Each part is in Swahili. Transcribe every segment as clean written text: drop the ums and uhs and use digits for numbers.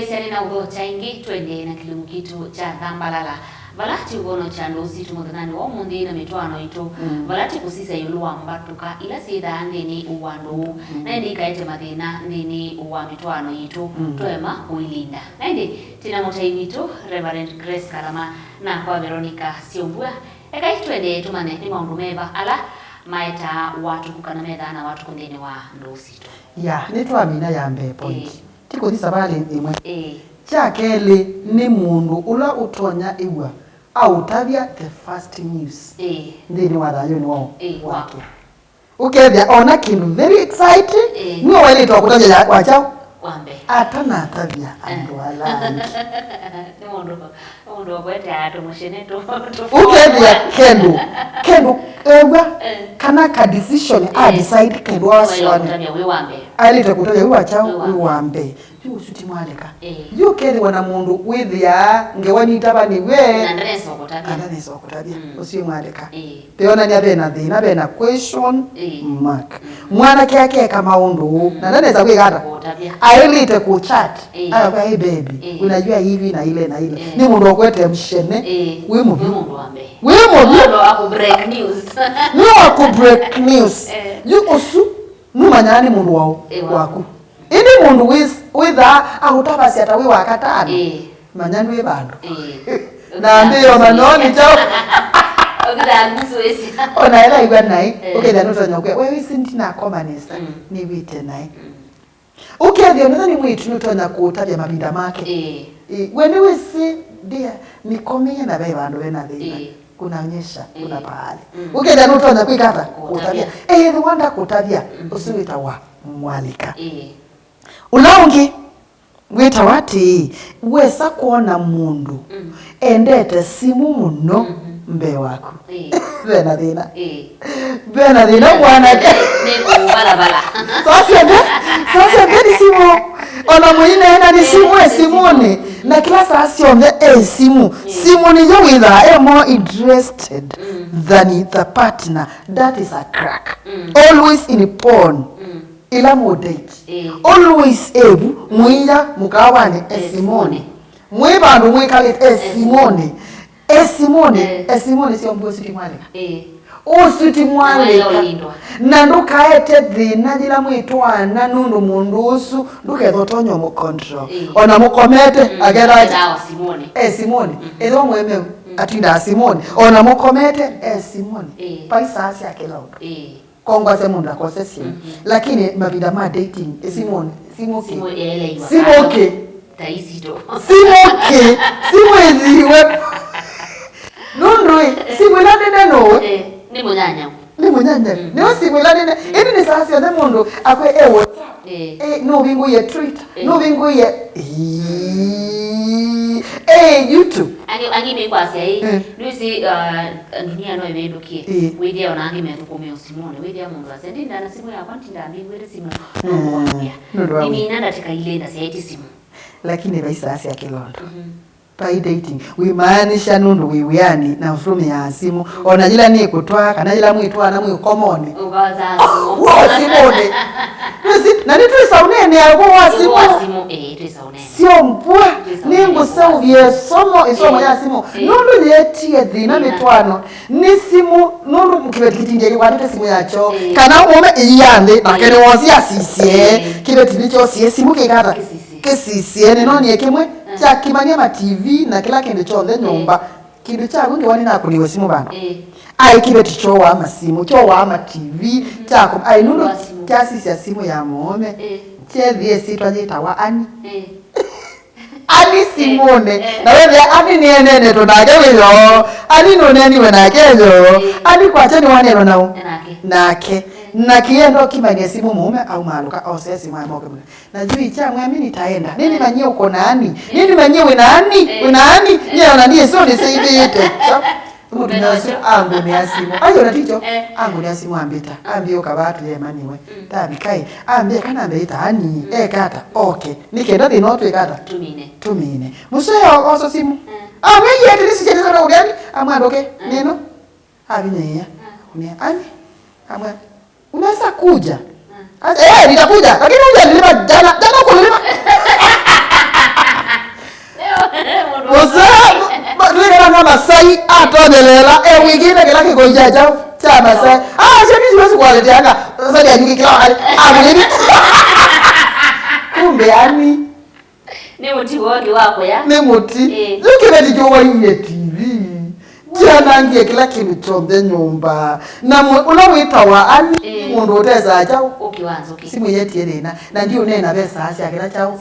seri na ugo chaingi twende na kilungu kitu cha Thambalala. Balati ugono cha ndosi tumudhani wa mundi na mitwano ito. Balati kusisa yuluwa mbatuka ila sida ndini uwanu. Naindi ikaete madhina ndini uwa mitwano ito. Tuema uilinda. Naindi tina motaini ito Reverend Grace Karama na kwa Veronica Siombua. Eka itwende tumane ni maundumeva ala maeta watu kukana medha na watu kundini wa ndosi ito. Ya, nitu amina ya mbe point. Tiko di sabali imwe. Chakele ni mundu ula utonya iwa. Au tabia the first news. Ndini wadayo ni wao wake. Ukevya ona kindu very exciting. Niyo wale tuwa kutabia wachao. Wambe. Atana tabia anduala. Mundu wakwete hatu mshene tu. Ukevya kendo ewa kana ka decision a decide kendo waswani. Alita kutabia wachao wambe. Yu suti mwaleka. Yu kedi wana mundu withia ngewani itabani we. Nandane sokotabia. Usi mwaleka. Peona ni abena dhina, abena question mark. Mwana kia kama undu. Nandane za gata. Ailite kuchat. Aya kwa hey baby. Unajua hivi na ile na ile. Ni mundu wakwete mshene. Wimu wambe. Wimu wako break news. Wako break news. Yu usu. Numanyani mundu wako. Ini mundu witha autabasi ata we wakatani manyani we bandu na ndio manoni chao ogida ngusuesi ona ila igwa nai ukenda notonya kwe wewe sintina komanista ni wite nai ukethio nani mwitu notonya kutabya mabinda make when we see dia ni komenya na bandu bena thina kunaonyesha kuna pahali ukenda notonya kwikata kutabya ni wanda kutabya usiwita wa mwalika Unaungi wita wati wesa kuona mundu endete simu muno mbe wako bena dina mwana ke neko balabala sasa bedi simu ona muine na ni simuni na kila saa siombe simu ni yo witha more interested than the partner that is a crack always in porn ila modate always ebu muiya mukawani esimone mwebandu mwekale esimone sio mbo suti mwaleka usuti mwaleka nandu kaete dhina jila mwitwana nundu mundu usu ndukethotonyo mu control ona mukomete agera simone edo mweme atinda simone ona mukomete simone paisa asia kelaudo Kongwa se mundu akose simu. Lakini mabida ma dating simoke. Taisito. Simu eziwe. Nundui simu iladene no. Ni munyanya. Niyo simu iladene. Ini ni sasa ya mundu akwe WhatsApp. No bingu ye Twitter. No bingu ye YouTube. Angi mekwasi ai nusi dunia no imedukie wedia onangi metukomea usimone wedia mundu asendinda na simu ya kwanti ndambi wele simu no mimi nanda tikailenda siaiti simu lakini raisa asi akilondo pai dating we maanisha nundu wiwiani na mfrume ya simu onajila ni kutwa kanajila mwitwa na mwikomone ugaza simone na nitu isaunene alikuwa simu sio mpua ningu sau vye isomo ya simu nundu yetie dhina mitwano ni simu nundu mkibeti kitingeri wadete simu yacho kana ume iyande na kene wansi ya sisie kibeti nicho siye simu kikata kisisie nini yekemwe cha kimania ma TV na kila kende chonde nyumba kindu cha gunge wani na kuliwe simu bana ai kibeti chowa ama simu chowa ama TV chako ai nundu cha sisi ya simu ya muome chedhie sitwajita wa ani ani simone na wewe ani ni enene to nageyo ani no neni we nageyo ani kwa chani waneno nao nake na kiendo kimania simu mume au maluka au sesi mwa moke mwe najui cha mwami nitaenda nini manyie uko nani nini manyie we nani yeye ananiye sio ni sivite Mundu nasi angu ni asimu. Ayo na ticho angu ni asimu ambita. Ambio kabatu ye maniwe. Tabi kai ambie kana ambita ani kata. Okay. Nikenda di notu kata. Tumine. Museo oso simu. Amwe yete lisi chete sana ugani. Amwe ndoke. Neno. Abinya. Ni ani. Amwe unaweza kuja. Nitakuja. Lakini unja nilima jana kulima. Tulikana kama sai atodelela wengine kila kikoja cha Masai. Sio siwezi kuwaleteanga sasa ya nyuki kila amulini. Kumbe yani ni muti wodi wako ya. Ni muti. Yuki ndicho ile TV. Jana ngie kila kitu chonde nyumba. Na unawita wa ani mundu uteza chao. Ukiwanza simu yeti yena na ndio nena pesa asya kila chao.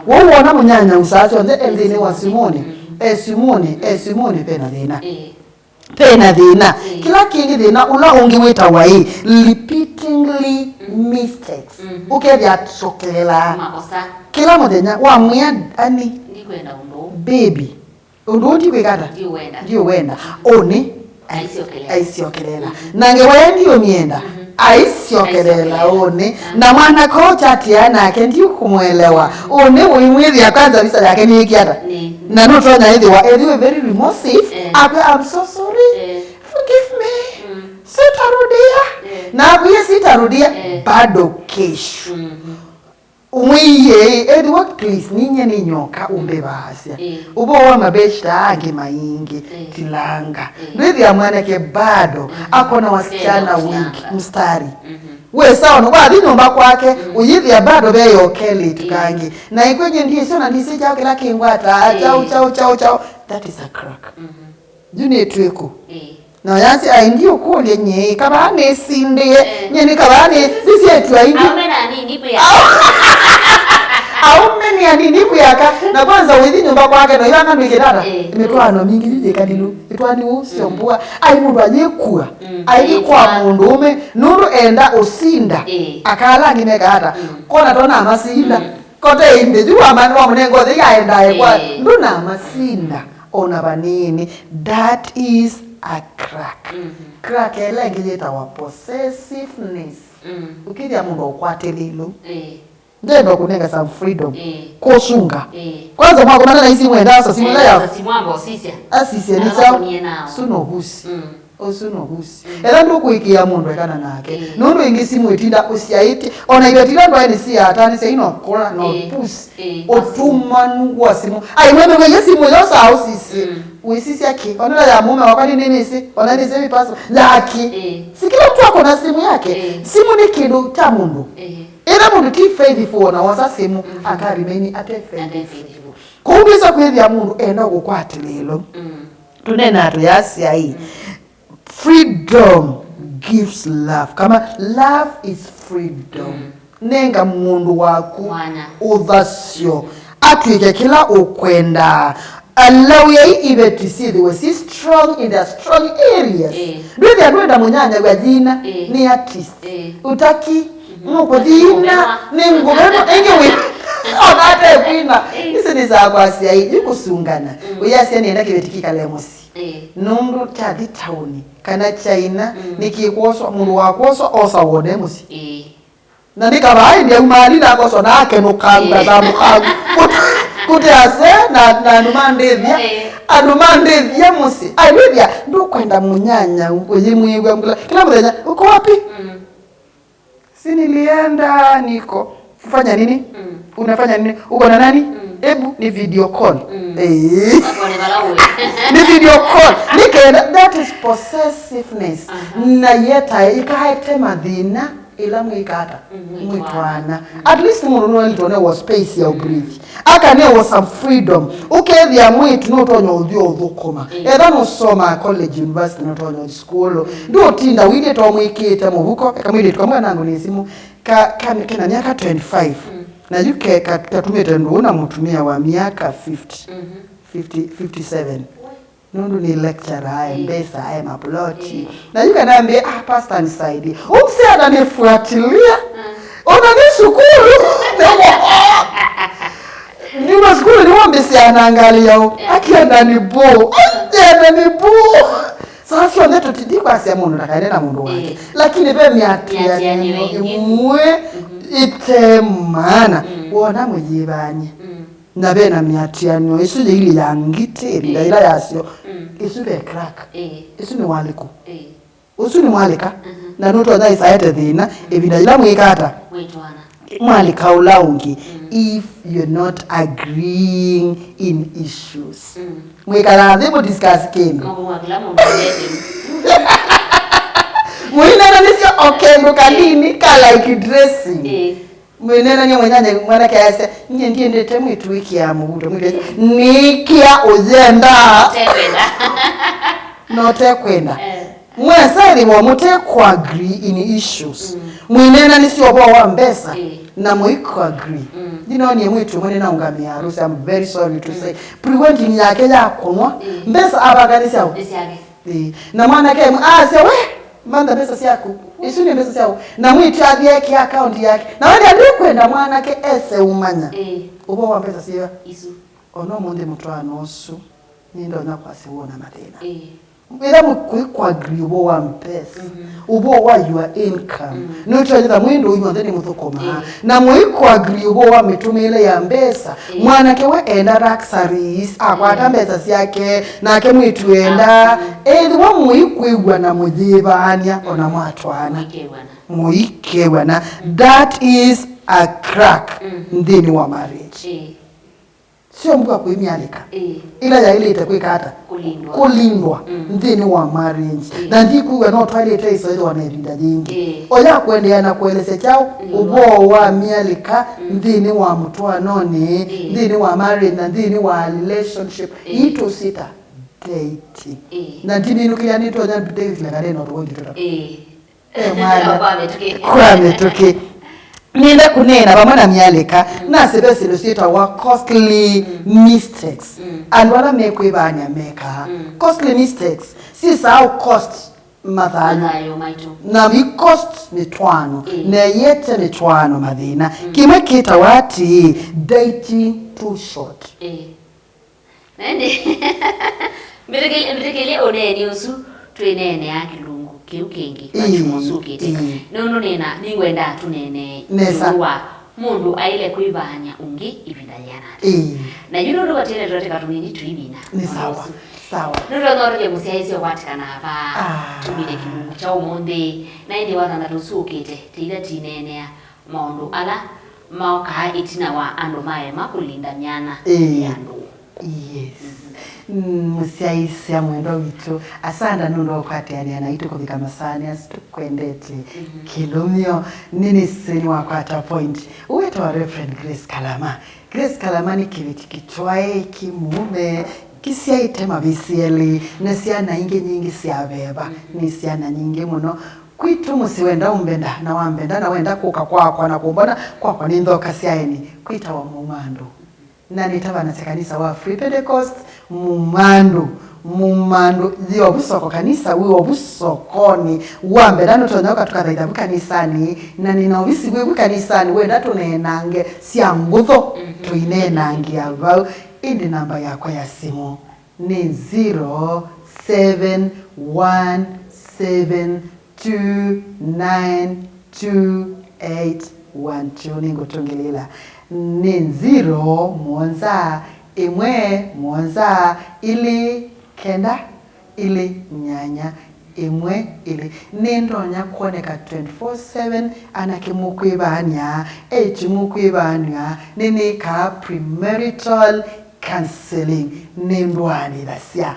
Wewe unaona munyanya usacho ndene wa Simoni. Simoni pena dhina. Kila kingi dhina ula ungiwita wa hii repeatedly mistakes. Ukevya chokelela makosa. Kila modenya wa mwya ani ndikwenda undo. Baby. Undo ndikwekata? Ndio wenda. Oni aisiokelela. Nange waendi yomienda. Aisiokelela one na mwana kocha atiana yake ndio kumwelewa one muimwezi ya kwanza visa yake ni kiata na notonya hivi wa very remorsive I'm so sorry forgive me sitarudia na kuye sitarudia bado kesho umwiye edi workplace ninye ni nyoka umbebasya ubo wa mabeshta ange maingi tilanga ndithi ya mwanake bado akona wasichana wingi mstari we sawa no bathi nyumba kwake uyithi ya bado beyo keli tukangi na ikwenye ndiye sio ndisi chao kila kingwata chao that is a crack juni tweko na yansi aindio kule nye kabane sinde nyeni kabane sisi yetu aindio aume ni anini kuyaka na kwanza withi nyumba kwake no yanga ndikirara imetwano mingi nije kadilu itwani usio mbua ai mundu ajekua ai kwa mundu ume nuru enda usinda akala ngimeka hata kona tona amasinda kote inde juwa manwa munengo yaenda kwa nduna amasinda ona banini that is a crack. Crack elengejeta wa possessiveness. Ukija mundu ukwatelilo. Ndendo kunenga some freedom. Kosunga. Kwanza mwa kuna na hizi mwenda sasa simula ya. Sasa simwambo sisi. Asisi ni chao. Suno husi. Osuno husi. Era ndo kuikia mundu ekana nake. Nundu ingisi mwetinda usiaiti. Ona ibetira ndo ni si atani se ino kola no pusi. Otumanu kwa simu. Ai mweme yesi mwosa au sisi. Uisisi yake. Ona ya mume wakani nini si? Ona ni semi paso. Yaki. Si kila mtu ako na simu yake. Simu ni kindu cha mundu. Era mundu ti faithful na wasa simu akarimeni ate faithful. Kumbisa kwethia mundu enda gukwatililo. Tunena atu yasi ai. Freedom gives love. Kama love is freedom. Nenga mundu waku uthasyo. Atwike kila ukwenda. Allow ye even to see they were strong in their strong areas. Ndio anaenda munyanya kwa jina ni artist. Utaki nuko jina ni ngomeno engewe. Onate kwina. Isi ni za kwasi ya yukusungana. Uyasi anaenda kibetikika lemosi. Nundu tadi tauni kana China nikikwoswa mundu wakwoswa osa wone musi. Na nikabai ndia umali na kwoswa nake nukanga za mukagu. Kute ase na anumandethia musi aibia ndo kwenda munyanya uyimwigwa mkula kila mmoja uko wapi nilienda niko kufanya nini unafanya nini uko na nani ebu ni video call ni video call nikaenda that is possessiveness na yeta ikaite madhina ila mwikata mwitwana at least mundu nitone was space ya breathe akane was some freedom ukethia mwitu no tonyo uthio uthukuma etha no soma college university no tonyo school ndio tinda wile to mwikite muhuko kamwile tukamwa nangu ni simu kana miaka 25 na yuke katumite nduna mutumia wa miaka 57 nundu ni lecturer mbesa maploti na yuka naambia pastor nisaidie umse ananifuatilia unanishukuru ndio skulu ni wambesi anaangalia akienda ni bo sasa ndio tutidikwa sema mundu nakaenda mundu wake lakini be miatia mwe itemana wona mujibanye na bena miatiano isuje ili yangite ila yasyo isube crack isuni waliko usuni mwalika na nuto na isaete thina ebida ila mwikata mwali kaulaungi if you're not agreeing in issues mwikala thimu discuss kendo mwinena nisio okendo kalini ka like dressing mwinena ni mwenyanye mwana kiasi nye ndiendete mwitu wiki ya mugudo mwite nikia ujenda note kwenda mweseri wa mute kwa agree in issues mwinena nisio wa mbesa na mwiko agree dino ni mwitu mwenena ungamia harusi. I'm very sorry to say preventing yake ya kunwa mbesa abaganisa na mwana ke se we manda pesa siako isuni pesa siako na mwitu yake account yake na wale ndio kwenda mwana ke ese umanya ubo wa pesa siya isu ono monde mutwano osu nindo nakwase wona matena Whether mu agree ubo wa mpesa ubo wa your income no twajira mwindo uyu ndeni muthokoma na mu agree ubo wa mitumile ya mbesa mwana ke we enda luxuries akwata mbesa siake nake mwitu enda wa mu igwa na mujibanya ona mwatwana muikewana that is a crack ndeni wa marriage sio mbuka kuimialika ila ya ile itakwikata kulindwa ndini wa marriage na ndikuwa no toilet iso ile wanaelinda jingi oya kuendelea na kueleze chao ubo wa mialika ndini wa mtwano ni ndini wa marriage na ndini wa relationship ito sita dating na ndini nukia nito nya date la gareno rondi tota mwana kwa metoke Nenda kunena bamwana myaleka na sebesilo sita wa costly mistakes and wala mekwe banya meka costly mistakes si sao cost mathayo na mi cost mitwano na yete mitwano madina kimwe kita wati dating too short nende mbirigele oneni usu twenene yakilungu kiukengi bachimusukite nono nena ningwenda tunene wa mundu aile kuibanya ungi ibindaliana na yuno ndo batene tote katunini tuibina ni sawa nono ngoroje musiaisi watikana hapa tubile kilungu cha umonde na inde wana tusukite tida tinene maundu ala mauka itina wa ando mae makulinda nyana yandu yes musiaisi ya mwendo witu asanda nundo kwati anaitwa kubika masani asitukwendete kilumio nini sini wakwata point uweto wa Reverend Grace Kalama ni kiviti kichwae kimume kisia itema visieli nesiana inge nyingi siabeba nesiana nyingi muno kwitu musiwenda umbenda na wambenda na wenda kuka kwa na kumbona kwa nindoka siaeni kwita wa mumando na nitabana kanisa wa Free Pentecost mumando dio busoko kanisa wiwo busokoni wambe dano tonyoka tukathaitha kanisani na nina obisi bwe kanisani wenda tunenange sia ngutho tuinenange aba indi namba yako ya simu ni 0717292812 ningotongelela ni 0 monza imwe monza ili kenda ili nyanya imwe ili nindonya kuoneka 24/7 anakimukwibania echimukwibania nini ka premarital counseling nindwani lasia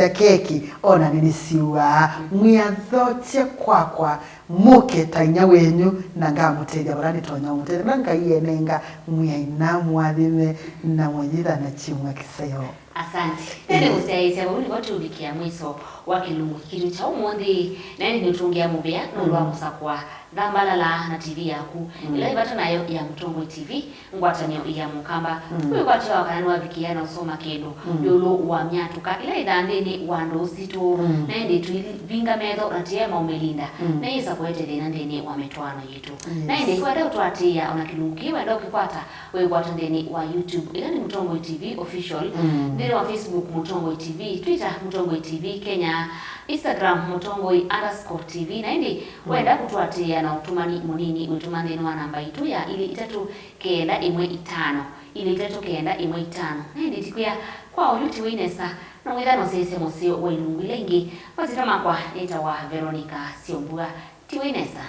keki ona nini siwa mwiathoche kwakwa muke tanya wenyu nanga muteja barani tonya muteja nanga yenenga mwiaina mwadime na mwajida na chimwa kisayo. Asante. Tene usiaise wuli watu ubikia mwiso wakilungu kitu cha umondi nani nitungia mubia nolwa musakwa Dambalala na TV yaku ila ibata nayo ya Mtongwe TV ngwatanyo ya mukamba uyo kwacha wakanwa bikiana usoma kendo yolo wa myatuka ila idandeni wando usito naende tuili binga medo natia maumelinda na isa kwete de nandeni wa metwano yitu naende kwa leo twatia onakilungiwa ndio kikwata wewe kwatandeni wa YouTube ila ni Mtongwe TV official ndio wa Facebook Mtongwe TV Twitter Mtongwe TV Kenya Instagram Mtongwe_TV naende wenda kutwatia na utumani munini utumande no namba itu ya ili 3-9-1-5 ili 3-9-1-5 naende tikuya kwa uyuti winesa na mwidano sese mosio wenungu lengi wazitama kwa neta wa Veronica Siombua tiwinesa